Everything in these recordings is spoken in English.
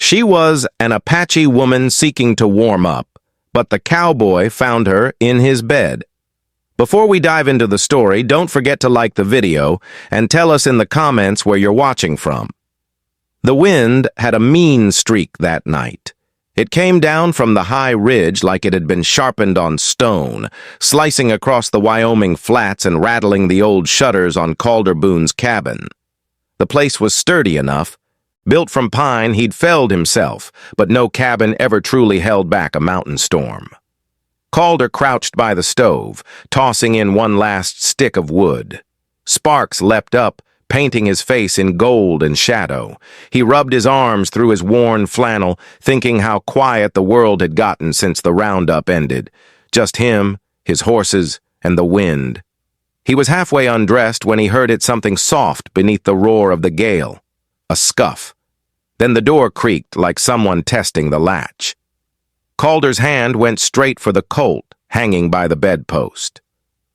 She was an Apache woman seeking to warm up, but the cowboy found her in his bed. Before we dive into the story, don't forget to like the video and tell us in the comments where you're watching from. The wind had a mean streak that night. It came down from the high ridge like it had been sharpened on stone, slicing across the Wyoming flats and rattling the old shutters on Calder Boone's cabin. The place was sturdy enough. Built from pine, he'd felled himself, but no cabin ever truly held back a mountain storm. Calder crouched by the stove, tossing in one last stick of wood. Sparks leapt up, painting his face in gold and shadow. He rubbed his arms through his worn flannel, thinking how quiet the world had gotten since the roundup ended. Just him, his horses, and the wind. He was halfway undressed when he heard it something soft beneath the roar of the gale. A scuff. Then the door creaked like someone testing the latch. Calder's hand went straight for the Colt hanging by the bedpost.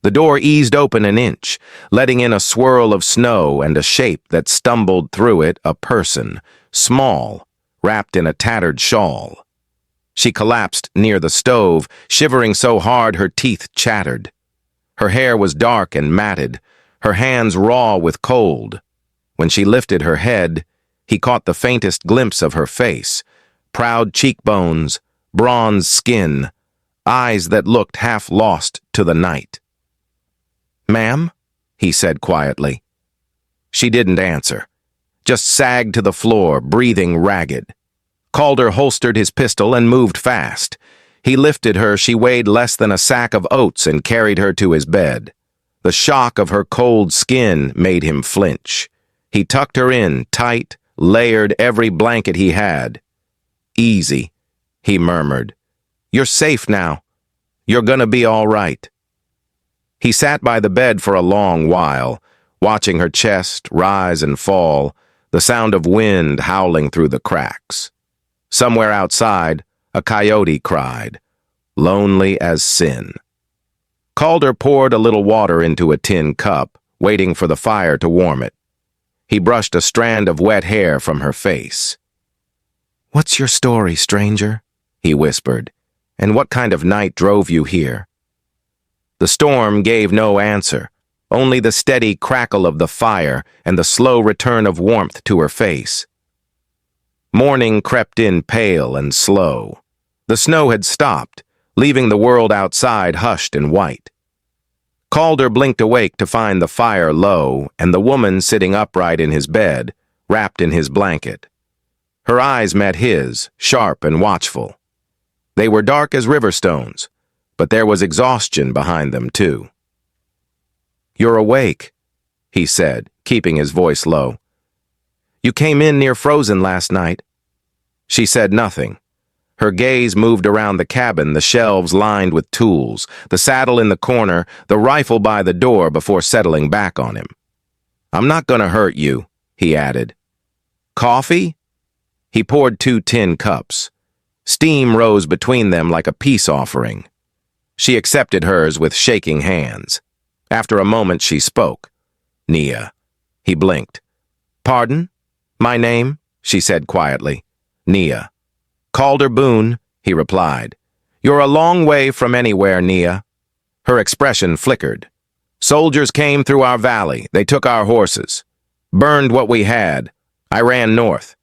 The door eased open an inch, letting in a swirl of snow and a shape that stumbled through it, a person, small, wrapped in a tattered shawl. She collapsed near the stove, shivering so hard her teeth chattered. Her hair was dark and matted, her hands raw with cold. When she lifted her head, he caught the faintest glimpse of her face, proud cheekbones, bronze skin, eyes that looked half lost to the night. "Ma'am?" he said quietly. She didn't answer, just sagged to the floor, breathing ragged. Calder holstered his pistol and moved fast. He lifted her. She weighed less than a sack of oats and carried her to his bed. The shock of her cold skin made him flinch. He tucked her in, tight, layered every blanket he had. "Easy," he murmured. "You're safe now. You're gonna be all right." He sat by the bed for a long while, watching her chest rise and fall, the sound of wind howling through the cracks. Somewhere outside, a coyote cried, lonely as sin. Calder poured a little water into a tin cup, waiting for the fire to warm it. He brushed a strand of wet hair from her face. "What's your story, stranger?" he whispered. "And what kind of night drove you here?" The storm gave no answer, only the steady crackle of the fire and the slow return of warmth to her face. Morning crept in pale and slow. The snow had stopped, leaving the world outside hushed and white. Calder blinked awake to find the fire low and the woman sitting upright in his bed, wrapped in his blanket. Her eyes met his, sharp and watchful. They were dark as river stones, but there was exhaustion behind them too. "You're awake," he said, keeping his voice low. "You came in near frozen last night." She said nothing. Her gaze moved around the cabin, the shelves lined with tools, the saddle in the corner, the rifle by the door before settling back on him. "I'm not gonna hurt you," he added. "Coffee?" He poured 2 tin cups. Steam rose between them like a peace offering. She accepted hers with shaking hands. After a moment she spoke. "Nia." He blinked. "Pardon? My name?" she said quietly. "Nia." "Calder Boone," he replied. "You're a long way from anywhere, Nia." Her expression flickered. "Soldiers came through our valley. They took our horses. Burned what we had. I ran north."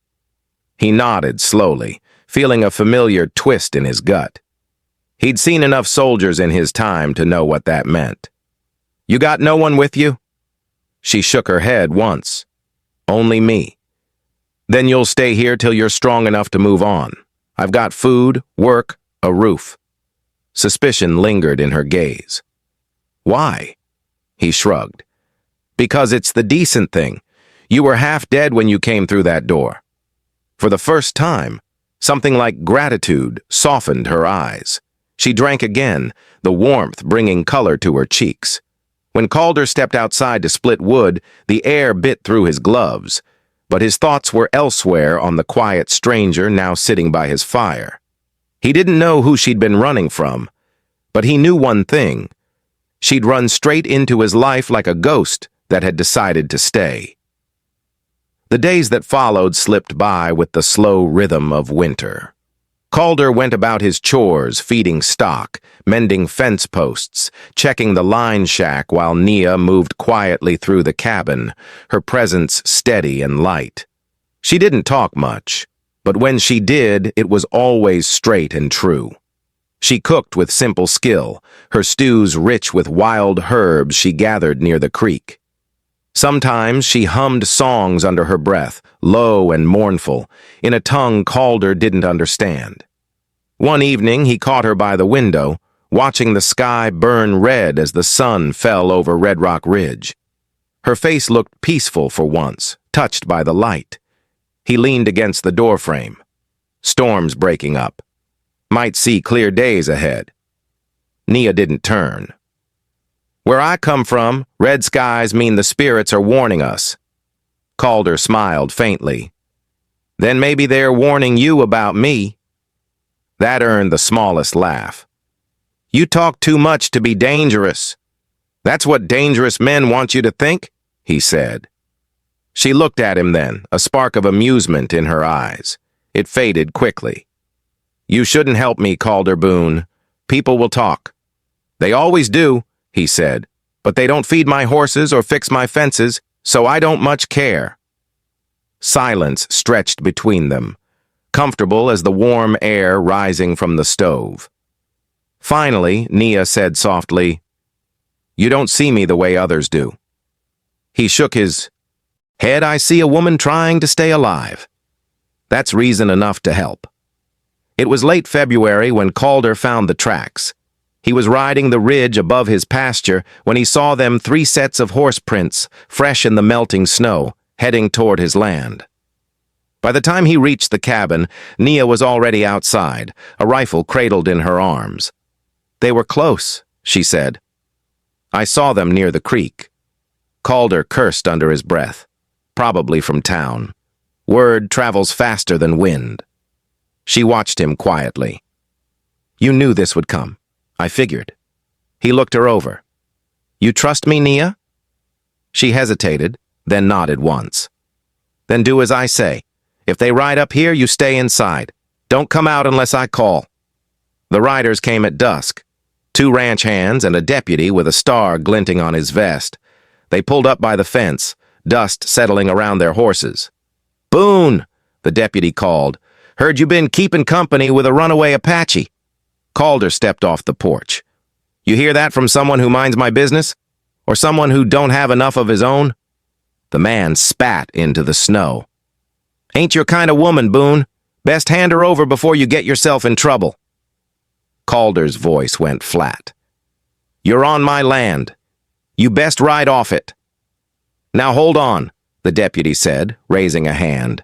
He nodded slowly, feeling a familiar twist in his gut. He'd seen enough soldiers in his time to know what that meant. "You got no one with you?" She shook her head once. "Only me." "Then you'll stay here till you're strong enough to move on. I've got food, work, a roof." Suspicion lingered in her gaze. "Why?" He shrugged. "Because it's the decent thing. You were half dead when you came through that door." For the first time, something like gratitude softened her eyes. She drank again, the warmth bringing color to her cheeks. When Calder stepped outside to split wood, the air bit through his gloves, but his thoughts were elsewhere on the quiet stranger now sitting by his fire. He didn't know who she'd been running from, but he knew one thing. She'd run straight into his life like a ghost that had decided to stay. The days that followed slipped by with the slow rhythm of winter. Calder went about his chores, feeding stock, mending fence posts, checking the line shack while Nia moved quietly through the cabin, her presence steady and light. She didn't talk much, but when she did, it was always straight and true. She cooked with simple skill, her stews rich with wild herbs she gathered near the creek. Sometimes she hummed songs under her breath, low and mournful, in a tongue Calder didn't understand. One evening he caught her by the window, watching the sky burn red as the sun fell over Red Rock Ridge. Her face looked peaceful for once, touched by the light. He leaned against the doorframe. Storms breaking up. Might see clear days ahead. Nia didn't turn. Where I come from, red skies mean the spirits are warning us. Calder smiled faintly. Then maybe they're warning you about me. That earned the smallest laugh. You talk too much to be dangerous. That's what dangerous men want you to think, he said. She looked at him then, a spark of amusement in her eyes. It faded quickly. You shouldn't help me, Calder Boone. People will talk. They always do, he said, but they don't feed my horses or fix my fences, so I don't much care. Silence stretched between them, comfortable as the warm air rising from the stove. Finally, Nia said softly, You don't see me the way others do. He shook his head. I see a woman trying to stay alive. That's reason enough to help. It was late February when Calder found the tracks. He was riding the ridge above his pasture when he saw them 3 sets of horse prints, fresh in the melting snow, heading toward his land. By the time he reached the cabin, Nia was already outside, a rifle cradled in her arms. They were close, she said. I saw them near the creek. Calder cursed under his breath, probably from town. Word travels faster than wind. She watched him quietly. You knew this would come. I figured. He looked her over. You trust me, Nia? She hesitated, then nodded once. Then do as I say. If they ride up here, you stay inside. Don't come out unless I call. The riders came at dusk. 2 ranch hands and a deputy with a star glinting on his vest. They pulled up by the fence, dust settling around their horses. Boone, the deputy called. Heard you been keeping company with a runaway Apache. Calder stepped off the porch. You hear that from someone who minds my business? Or someone who don't have enough of his own? The man spat into the snow. Ain't your kind of woman, Boone. Best hand her over before you get yourself in trouble. Calder's voice went flat. You're on my land. You best ride off it. Now hold on, the deputy said, raising a hand.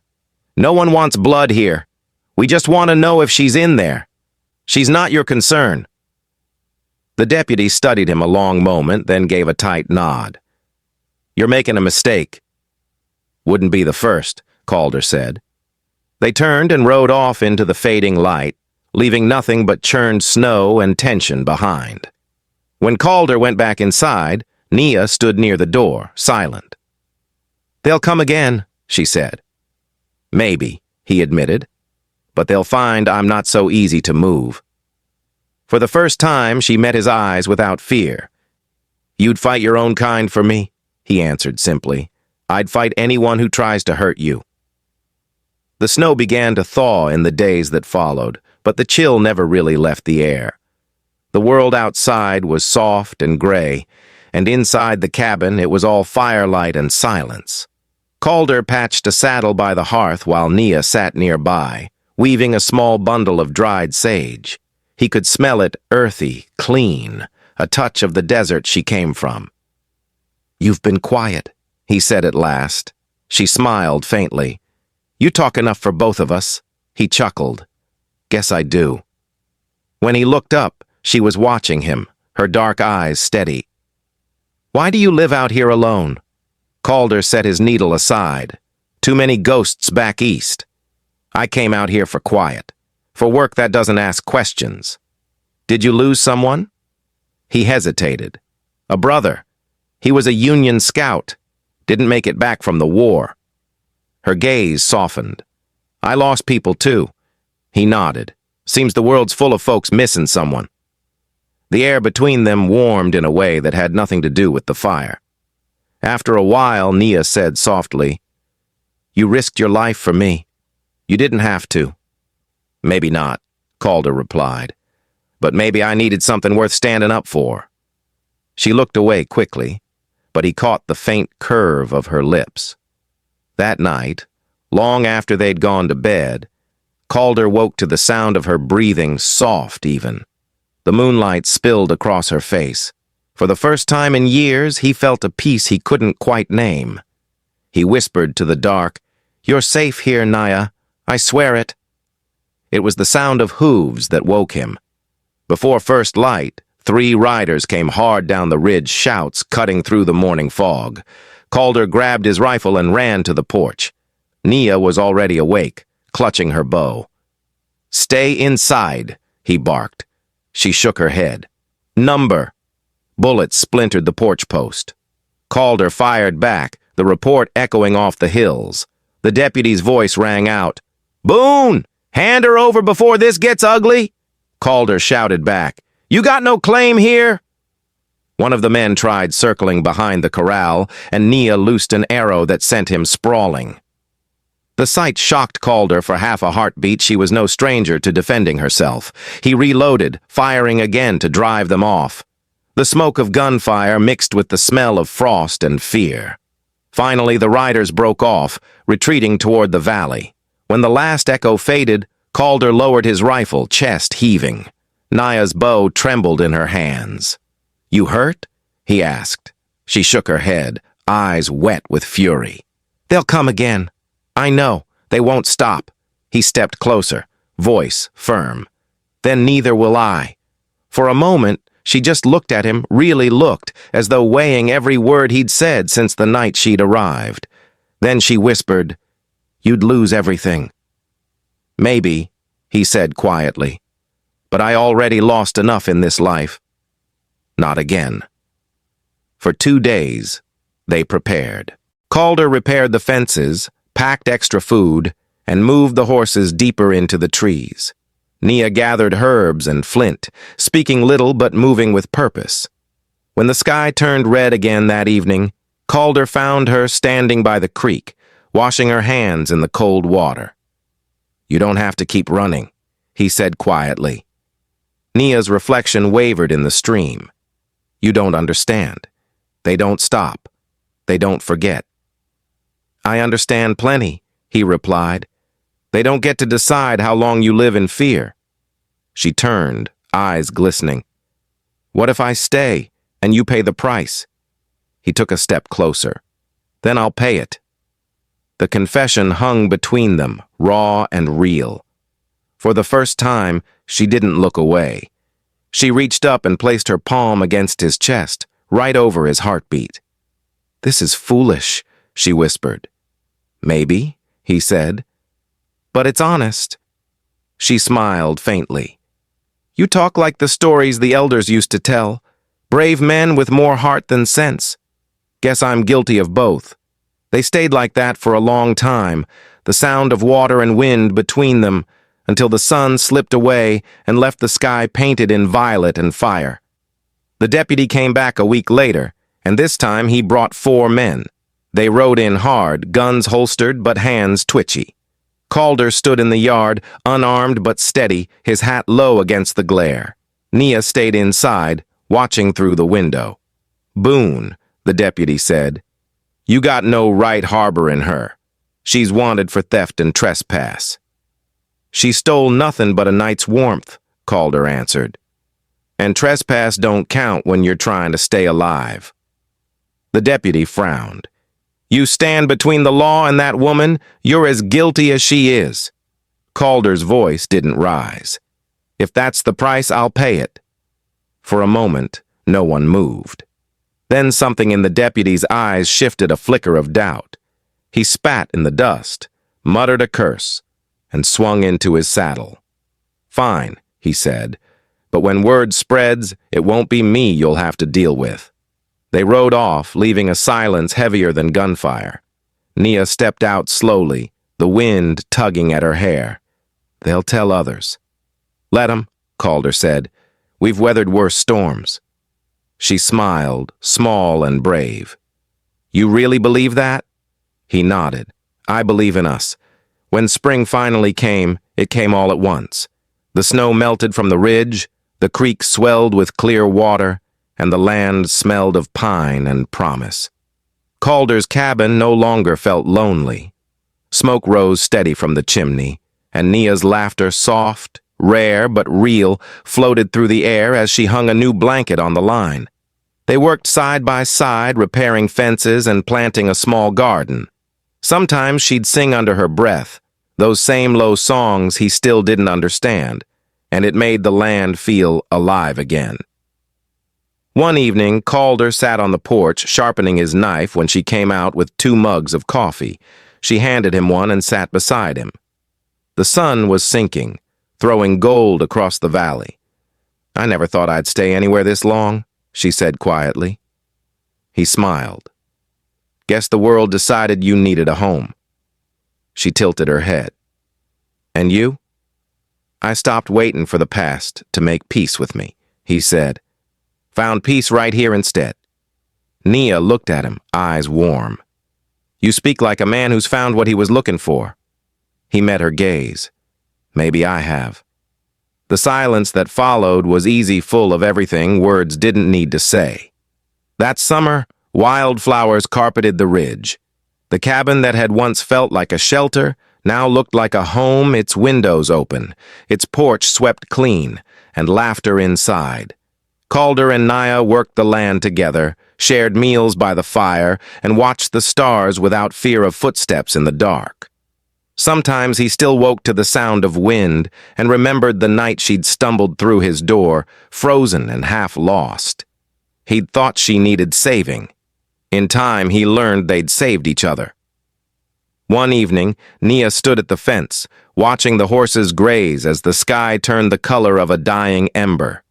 No one wants blood here. We just want to know if she's in there. She's not your concern. The deputy studied him a long moment, then gave a tight nod. You're making a mistake. Wouldn't be the first, Calder said. They turned and rode off into the fading light, leaving nothing but churned snow and tension behind. When Calder went back inside, Nia stood near the door, silent. They'll come again, she said. Maybe, he admitted. But they'll find I'm not so easy to move. For the first time, she met his eyes without fear. You'd fight your own kind for me, he answered simply. I'd fight anyone who tries to hurt you. The snow began to thaw in the days that followed, but the chill never really left the air. The world outside was soft and gray, and inside the cabin it was all firelight and silence. Calder patched a saddle by the hearth while Nia sat nearby, weaving a small bundle of dried sage. He could smell it earthy, clean, a touch of the desert she came from. You've been quiet, he said at last. She smiled faintly. You talk enough for both of us. He chuckled. Guess I do. When he looked up, she was watching him, her dark eyes steady. Why do you live out here alone? Calder set his needle aside. Too many ghosts back east. I came out here for quiet, for work that doesn't ask questions. Did you lose someone? He hesitated. A brother. He was a Union scout. Didn't make it back from the war. Her gaze softened. I lost people too. He nodded. Seems the world's full of folks missing someone. The air between them warmed in a way that had nothing to do with the fire. After a while, Nia said softly, "You risked your life for me. You didn't have to." "Maybe not," Calder replied. "But maybe I needed something worth standing up for." She looked away quickly, but he caught the faint curve of her lips. That night, long after they'd gone to bed, Calder woke to the sound of her breathing, soft even. The moonlight spilled across her face. For the first time in years, he felt a peace he couldn't quite name. He whispered to the dark, "You're safe here, Nia. I swear it." It was the sound of hooves that woke him. Before first light, 3 riders came hard down the ridge, shouts cutting through the morning fog. Calder grabbed his rifle and ran to the porch. Nia was already awake, clutching her bow. "Stay inside," he barked. She shook her head. "Number." Bullets splintered the porch post. Calder fired back, the report echoing off the hills. The deputy's voice rang out. "Boone! Hand her over before this gets ugly!" Calder shouted back. "You got no claim here?" One of the men tried circling behind the corral, and Nia loosed an arrow that sent him sprawling. The sight shocked Calder. For half a heartbeat. She was no stranger to defending herself. He reloaded, firing again to drive them off. The smoke of gunfire mixed with the smell of frost and fear. Finally, the riders broke off, retreating toward the valley. When the last echo faded, Calder lowered his rifle, chest heaving. Nia's bow trembled in her hands. "You hurt?" he asked. She shook her head, eyes wet with fury. "They'll come again. I know. They won't stop." He stepped closer, voice firm. "Then neither will I." For a moment, she just looked at him, really looked, as though weighing every word he'd said since the night she'd arrived. Then she whispered, "You'd lose everything." "Maybe," he said quietly. "But I already lost enough in this life." Not again. For 2 days, they prepared. Calder repaired the fences, packed extra food, and moved the horses deeper into the trees. Nia gathered herbs and flint, speaking little but moving with purpose. When the sky turned red again that evening, Calder found her standing by the creek, washing her hands in the cold water. "You don't have to keep running," he said quietly. Nia's reflection wavered in the stream. "You don't understand. They don't stop. They don't forget." "I understand plenty," he replied. "They don't get to decide how long you live in fear." She turned, eyes glistening. "What if I stay, and you pay the price?" He took a step closer. "Then I'll pay it." The confession hung between them, raw and real. For the first time, she didn't look away. She reached up and placed her palm against his chest, right over his heartbeat. "This is foolish," she whispered. "Maybe," he said. "But it's honest." She smiled faintly. "You talk like the stories the elders used to tell. Brave men with more heart than sense. Guess I'm guilty of both. They stayed like that for a long time, the sound of water and wind between them, until the sun slipped away and left the sky painted in violet and fire. The deputy came back a week later, and this time he brought 4 men. They rode in hard, guns holstered but hands twitchy. Calder stood in the yard, unarmed but steady, his hat low against the glare. Nia stayed inside, watching through the window. "Boone," the deputy said, "you got no right harboring her. She's wanted for theft and trespass." "She stole nothing but a night's warmth," Calder answered. "And trespass don't count when you're trying to stay alive." The deputy frowned. "You stand between the law and that woman, you're as guilty as she is." Calder's voice didn't rise. "If that's the price, I'll pay it." For a moment, no one moved. Then something in the deputy's eyes shifted, a flicker of doubt. He spat in the dust, muttered a curse, and swung into his saddle. "Fine," he said, "but when word spreads, it won't be me you'll have to deal with." They rode off, leaving a silence heavier than gunfire. Nia stepped out slowly, the wind tugging at her hair. They'll tell others. Let 'em, Calder said. We've weathered worse storms. She smiled, small and brave. You really believe that? He nodded. I believe in us. When spring finally came, it came all at once. The snow melted from the ridge, the creek swelled with clear water, and the land smelled of pine and promise. Calder's cabin no longer felt lonely. Smoke rose steady from the chimney, and Nia's laughter, soft, rare but real, floated through the air as she hung a new blanket on the line. They worked side by side, repairing fences and planting a small garden. Sometimes she'd sing under her breath, those same low songs he still didn't understand, and it made the land feel alive again. One evening, Calder sat on the porch, sharpening his knife when she came out with 2 mugs of coffee. She handed him one and sat beside him. The sun was sinking, throwing gold across the valley. I never thought I'd stay anywhere this long, she said quietly. He smiled. Guess the world decided you needed a home. She tilted her head. And you? I stopped waiting for the past to make peace with me, he said. Found peace right here instead. Nia looked at him, eyes warm. You speak like a man who's found what he was looking for. He met her gaze. Maybe I have. The silence that followed was easy, full of everything words didn't need to say. That summer, wildflowers carpeted the ridge. The cabin that had once felt like a shelter now looked like a home, its windows open, its porch swept clean, and laughter inside. Calder and Nia worked the land together, shared meals by the fire, and watched the stars without fear of footsteps in the dark. Sometimes he still woke to the sound of wind and remembered the night she'd stumbled through his door, frozen and half lost. He'd thought she needed saving. In time, he learned they'd saved each other. One evening, Nia stood at the fence, watching the horses graze as the sky turned the color of a dying ember.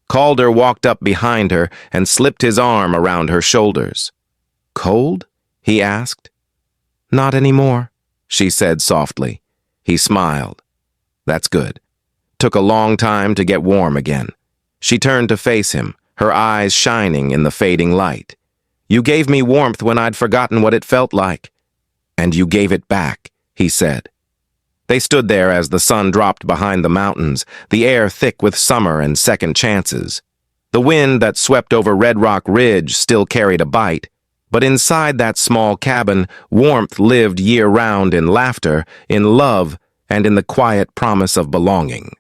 Calder walked up behind her and slipped his arm around her shoulders. Cold? He asked. Not anymore, she said softly. He smiled. That's good. Took a long time to get warm again. She turned to face him, her eyes shining in the fading light. You gave me warmth when I'd forgotten what it felt like. And you gave it back, he said. They stood there as the sun dropped behind the mountains, the air thick with summer and second chances. The wind that swept over Red Rock Ridge still carried a bite, but inside that small cabin, warmth lived year-round in laughter, in love, and in the quiet promise of belonging.